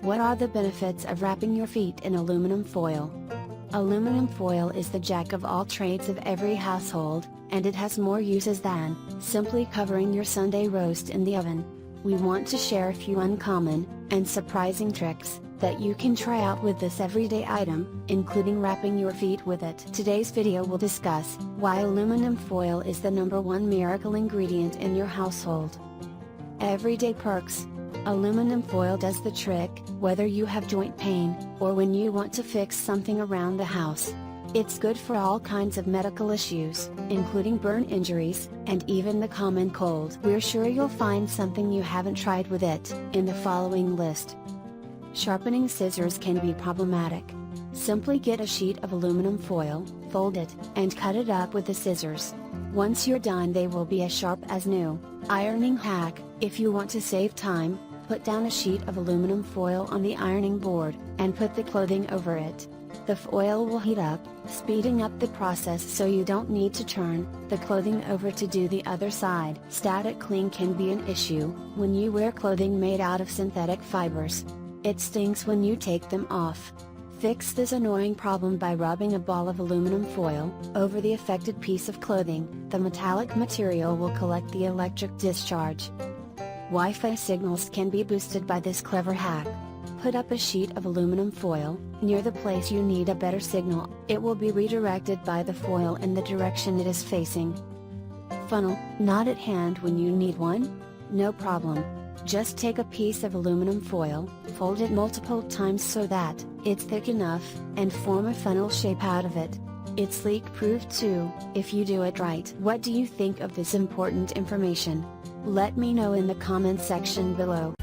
What are the benefits of wrapping your feet in aluminum foil? Aluminum foil is the jack of all trades of every household, and it has more uses than simply covering your Sunday roast in the oven. We want to share a few uncommon and surprising tricks that you can try out with this everyday item, including wrapping your feet with it. Today's video will discuss why aluminum foil is the #1 miracle ingredient in your household. Everyday perks. Aluminum foil does the trick, whether you have joint pain, or when you want to fix something around the house. It's good for all kinds of medical issues, including burn injuries, and even the common cold. We're sure you'll find something you haven't tried with it, in the following list. Sharpening scissors can be problematic. Simply get a sheet of aluminum foil, fold it, and cut it up with the scissors. Once you're done, they will be as sharp as new. Ironing hack. If you want to save time, put down a sheet of aluminum foil on the ironing board, and put the clothing over it. The foil will heat up, speeding up the process so you don't need to turn the clothing over to do the other side. Static cling can be an issue when you wear clothing made out of synthetic fibers. It stings when you take them off. Fix this annoying problem by rubbing a ball of aluminum foil over the affected piece of clothing. The metallic material will collect the electric discharge. Wi-Fi signals can be boosted by this clever hack. Put up a sheet of aluminum foil near the place you need a better signal. It will be redirected by the foil in the direction it is facing. Funnel, not at hand when you need one? No problem. Just take a piece of aluminum foil, fold it multiple times so that it's thick enough, and form a funnel shape out of it. It's leak-proof too, if you do it right. What do you think of this important information? Let me know in the comments section below.